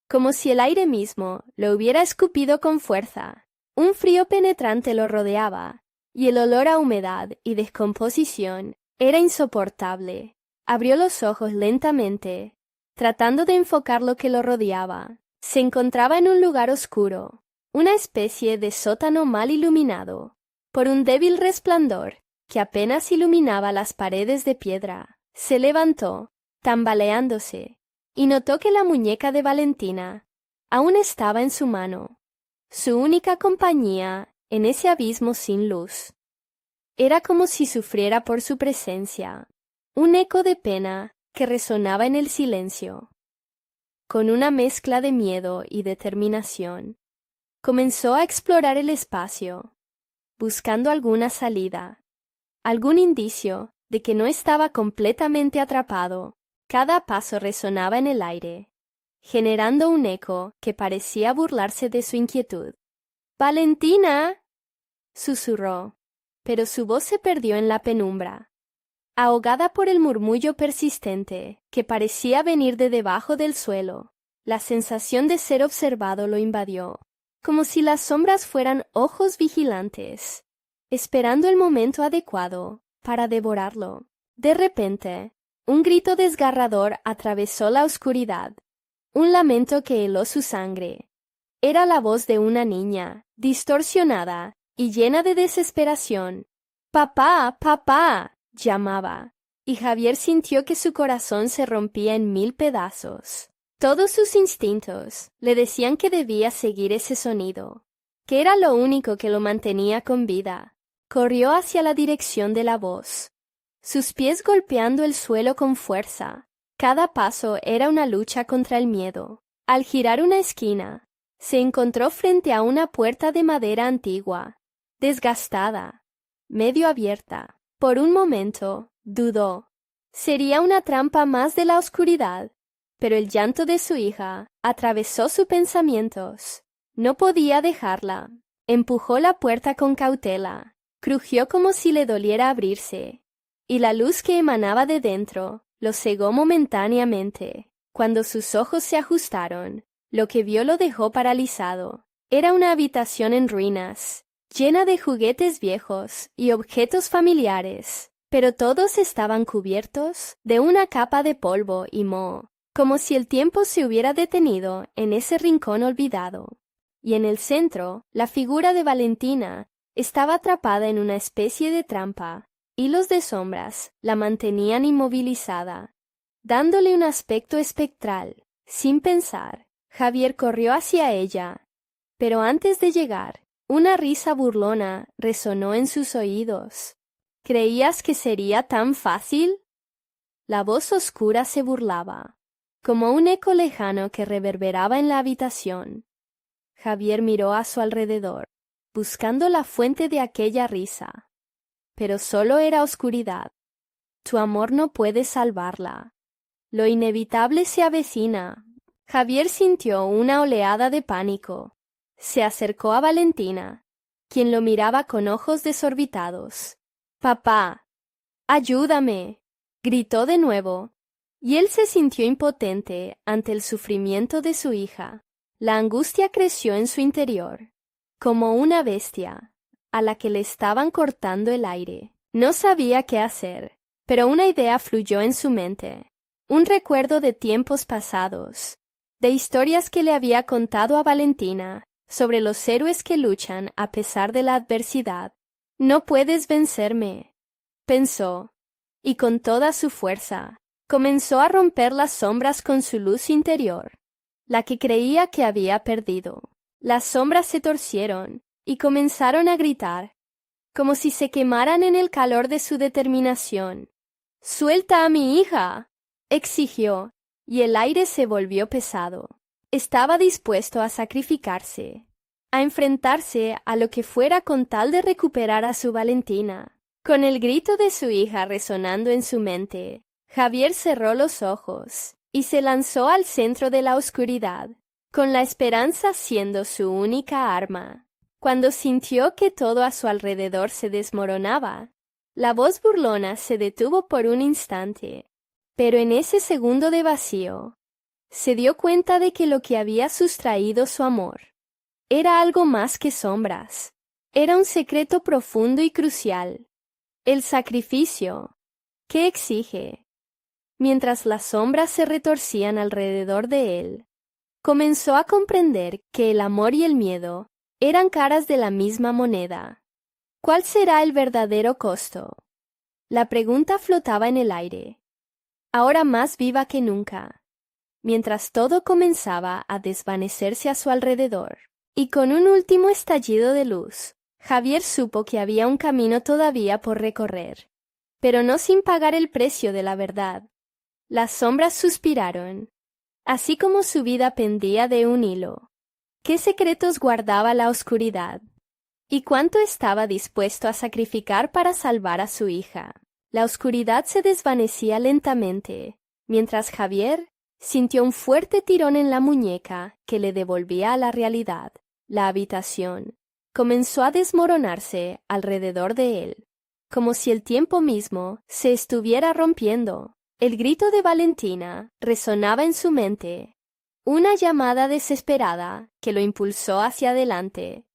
como si el aire mismo lo hubiera escupido con fuerza. Un frío penetrante lo rodeaba, y el olor a humedad y descomposición era insoportable. Abrió los ojos lentamente, tratando de enfocar lo que lo rodeaba. Se encontraba en un lugar oscuro, una especie de sótano mal iluminado por un débil resplandor que apenas iluminaba las paredes de piedra. Se levantó, tambaleándose, y notó que la muñeca de Valentina aún estaba en su mano, su única compañía en ese abismo sin luz. Era como si sufriera por su presencia, un eco de pena que resonaba en el silencio. Con una mezcla de miedo y determinación, comenzó a explorar el espacio, buscando alguna salida, algún indicio de que no estaba completamente atrapado. Cada paso resonaba en el aire, generando un eco que parecía burlarse de su inquietud. «¡Valentina!», susurró, pero su voz se perdió en la penumbra, ahogada por el murmullo persistente que parecía venir de debajo del suelo. La sensación de ser observado lo invadió, como si las sombras fueran ojos vigilantes, esperando el momento adecuado para devorarlo. De repente, un grito desgarrador atravesó la oscuridad, un lamento que heló su sangre. Era la voz de una niña, distorsionada y llena de desesperación. «¡Papá! ¡Papá!», llamaba, y Javier sintió que su corazón se rompía en 1000 pedazos. Todos sus instintos le decían que debía seguir ese sonido, que era lo único que lo mantenía con vida. Corrió hacia la dirección de la voz, sus pies golpeando el suelo con fuerza. Cada paso era una lucha contra el miedo. Al girar una esquina, se encontró frente a una puerta de madera antigua, desgastada, medio abierta. Por un momento, dudó. Sería una trampa más de la oscuridad, pero el llanto de su hija atravesó sus pensamientos. No podía dejarla. Empujó la puerta con cautela. Crujió como si le doliera abrirse, y la luz que emanaba de dentro lo cegó momentáneamente. Cuando sus ojos se ajustaron, lo que vio lo dejó paralizado. Era una habitación en ruinas, llena de juguetes viejos y objetos familiares, pero todos estaban cubiertos de una capa de polvo y moho, como si el tiempo se hubiera detenido en ese rincón olvidado. Y en el centro, la figura de Valentina estaba atrapada en una especie de trampa. Hilos de sombras la mantenían inmovilizada, dándole un aspecto espectral. Sin pensar, Javier corrió hacia ella, pero antes de llegar, una risa burlona resonó en sus oídos. «¿Creías que sería tan fácil?». La voz oscura se burlaba, como un eco lejano que reverberaba en la habitación. Javier miró a su alrededor, buscando la fuente de aquella risa. Pero solo era oscuridad. Tu amor no puede salvarla. Lo inevitable se avecina. Javier sintió una oleada de pánico. Se acercó a Valentina, quien lo miraba con ojos desorbitados. «¡Papá! ¡Ayúdame!», gritó de nuevo, y él se sintió impotente ante el sufrimiento de su hija. La angustia creció en su interior, como una bestia a la que le estaban cortando el aire. No sabía qué hacer, pero una idea fluyó en su mente, un recuerdo de tiempos pasados, de historias que le había contado a Valentina sobre los héroes que luchan a pesar de la adversidad. «No puedes vencerme», pensó, y con toda su fuerza comenzó a romper las sombras con su luz interior, la que creía que había perdido. Las sombras se torcieron y comenzaron a gritar, como si se quemaran en el calor de su determinación. «¡Suelta a mi hija!», exigió, y el aire se volvió pesado. Estaba dispuesto a sacrificarse, a enfrentarse a lo que fuera con tal de recuperar a su Valentina. Con el grito de su hija resonando en su mente, Javier cerró los ojos y se lanzó al centro de la oscuridad, con la esperanza siendo su única arma. Cuando sintió que todo a su alrededor se desmoronaba, la voz burlona se detuvo por un instante, pero en ese segundo de vacío, se dio cuenta de que lo que había sustraído su amor era algo más que sombras. Era un secreto profundo y crucial. El sacrificio que exige. Mientras las sombras se retorcían alrededor de él, comenzó a comprender que el amor y el miedo eran caras de la misma moneda. ¿Cuál será el verdadero costo? La pregunta flotaba en el aire, ahora más viva que nunca, mientras todo comenzaba a desvanecerse a su alrededor. Y con un último estallido de luz, Javier supo que había un camino todavía por recorrer, pero no sin pagar el precio de la verdad. Las sombras suspiraron, así como su vida pendía de un hilo. ¿Qué secretos guardaba la oscuridad? ¿Y cuánto estaba dispuesto a sacrificar para salvar a su hija? La oscuridad se desvanecía lentamente, mientras Javier sintió un fuerte tirón en la muñeca que le devolvía a la realidad. La habitación comenzó a desmoronarse alrededor de él, como si el tiempo mismo se estuviera rompiendo. El grito de Valentina resonaba en su mente, una llamada desesperada que lo impulsó hacia adelante.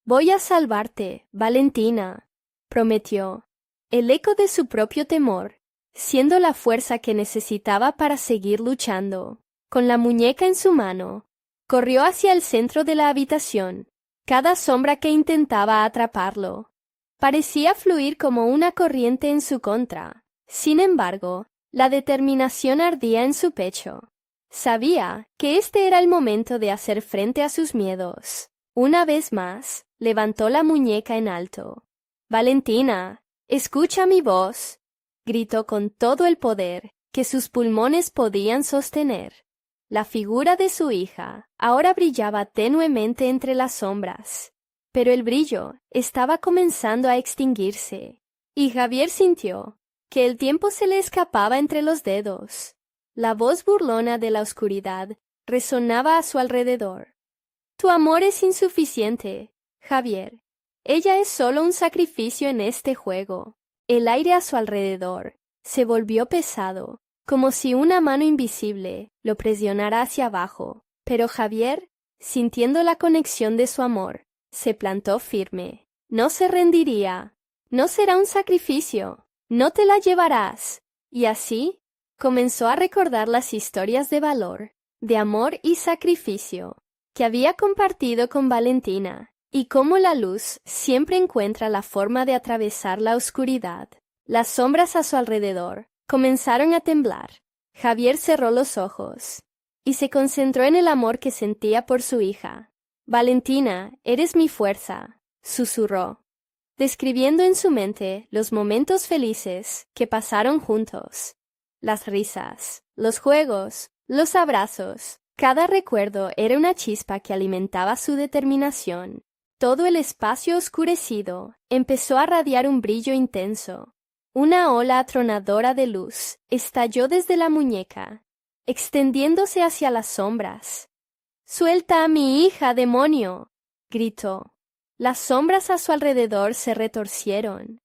«Voy a salvarte, Valentina», prometió, el eco de su propio temor, siendo la fuerza que necesitaba para seguir luchando. Con la muñeca en su mano, corrió hacia el centro de la habitación. Cada sombra que intentaba atraparlo parecía fluir como una corriente en su contra. Sin embargo, la determinación ardía en su pecho. Sabía que este era el momento de hacer frente a sus miedos. Una vez más, levantó la muñeca en alto. «Valentina, escucha mi voz», gritó con todo el poder que sus pulmones podían sostener. La figura de su hija ahora brillaba tenuemente entre las sombras, pero el brillo estaba comenzando a extinguirse, y Javier sintió que el tiempo se le escapaba entre los dedos. La voz burlona de la oscuridad resonaba a su alrededor. «Tu amor es insuficiente, Javier. Ella es solo un sacrificio en este juego». El aire a su alrededor se volvió pesado, como si una mano invisible lo presionara hacia abajo. Pero Javier, sintiendo la conexión de su amor, se plantó firme. No se rendiría. No será un sacrificio. No te la llevarás. Y así comenzó a recordar las historias de valor, de amor y sacrificio que había compartido con Valentina, y cómo la luz siempre encuentra la forma de atravesar la oscuridad. Las sombras a su alrededor comenzaron a temblar. Javier cerró los ojos y se concentró en el amor que sentía por su hija. «Valentina, eres mi fuerza», susurró, describiendo en su mente los momentos felices que pasaron juntos. Las risas, los juegos, los abrazos. Cada recuerdo era una chispa que alimentaba su determinación. Todo el espacio oscurecido empezó a radiar un brillo intenso. Una ola atronadora de luz estalló desde la muñeca, extendiéndose hacia las sombras. «¡Suelta a mi hija, demonio!», gritó. Las sombras a su alrededor se retorcieron,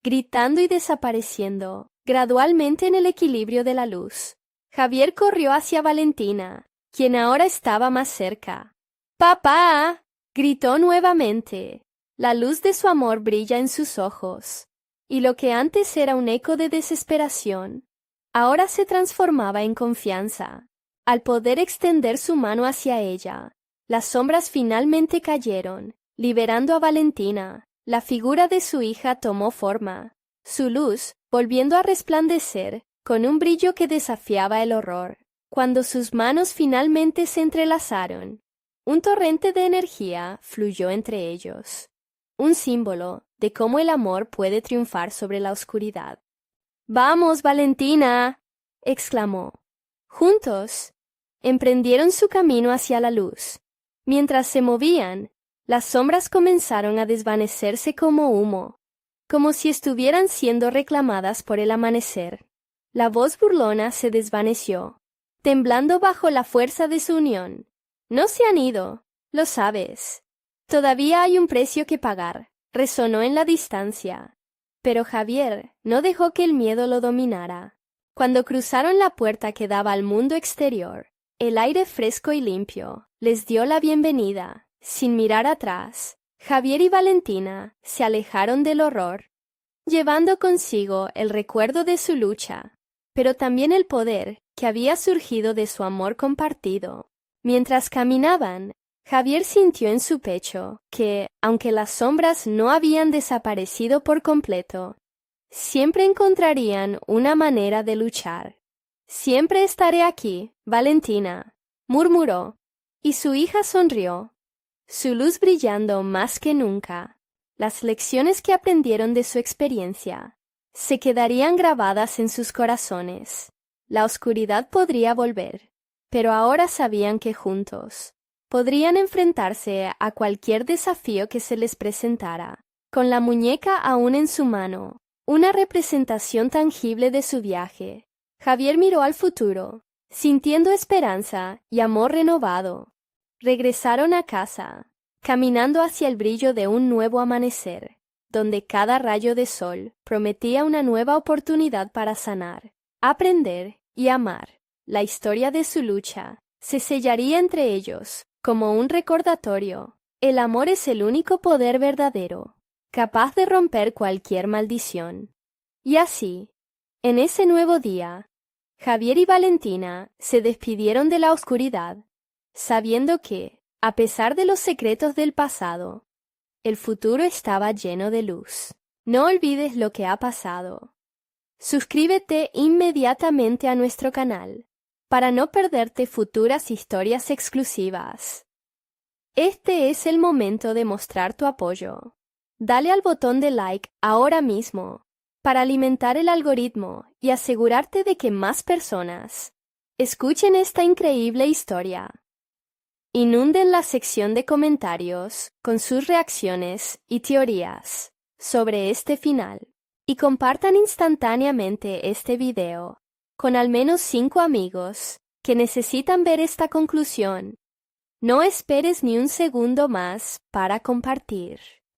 gritando y desapareciendo gradualmente en el equilibrio de la luz. Javier corrió hacia Valentina, quien ahora estaba más cerca. «¡Papá!», gritó nuevamente. La luz de su amor brilla en sus ojos, y lo que antes era un eco de desesperación, ahora se transformaba en confianza. Al poder extender su mano hacia ella, las sombras finalmente cayeron, liberando a Valentina. La figura de su hija tomó forma, su luz volviendo a resplandecer con un brillo que desafiaba el horror. Cuando sus manos finalmente se entrelazaron, un torrente de energía fluyó entre ellos, un símbolo de cómo el amor puede triunfar sobre la oscuridad. «¡Vamos, Valentina!», exclamó. Juntos, emprendieron su camino hacia la luz. Mientras se movían, las sombras comenzaron a desvanecerse como humo, como si estuvieran siendo reclamadas por el amanecer. La voz burlona se desvaneció, temblando bajo la fuerza de su unión. No se han ido, lo sabes. Todavía hay un precio que pagar, resonó en la distancia. Pero Javier no dejó que el miedo lo dominara. Cuando cruzaron la puerta que daba al mundo exterior, el aire fresco y limpio les dio la bienvenida. Sin mirar atrás, Javier y Valentina se alejaron del horror, llevando consigo el recuerdo de su lucha, pero también el poder que había surgido de su amor compartido. Mientras caminaban, Javier sintió en su pecho que, aunque las sombras no habían desaparecido por completo, siempre encontrarían una manera de luchar. «Siempre estaré aquí, Valentina», murmuró, y su hija sonrió, su luz brillando más que nunca. Las lecciones que aprendieron de su experiencia se quedarían grabadas en sus corazones. La oscuridad podría volver, pero ahora sabían que juntos podrían enfrentarse a cualquier desafío que se les presentara. Con la muñeca aún en su mano, una representación tangible de su viaje, Javier miró al futuro, sintiendo esperanza y amor renovado. Regresaron a casa, caminando hacia el brillo de un nuevo amanecer, donde cada rayo de sol prometía una nueva oportunidad para sanar, aprender y amar. La historia de su lucha se sellaría entre ellos como un recordatorio. El amor es el único poder verdadero, capaz de romper cualquier maldición. Y así, en ese nuevo día, Javier y Valentina se despidieron de la oscuridad, sabiendo que, a pesar de los secretos del pasado, el futuro estaba lleno de luz. No olvides lo que ha pasado. Suscríbete inmediatamente a nuestro canal para no perderte futuras historias exclusivas. Este es el momento de mostrar tu apoyo. Dale al botón de like ahora mismo para alimentar el algoritmo y asegurarte de que más personas escuchen esta increíble historia. Inunden la sección de comentarios con sus reacciones y teorías sobre este final y compartan instantáneamente este video con al menos 5 amigos que necesitan ver esta conclusión. No esperes ni un segundo más para compartir.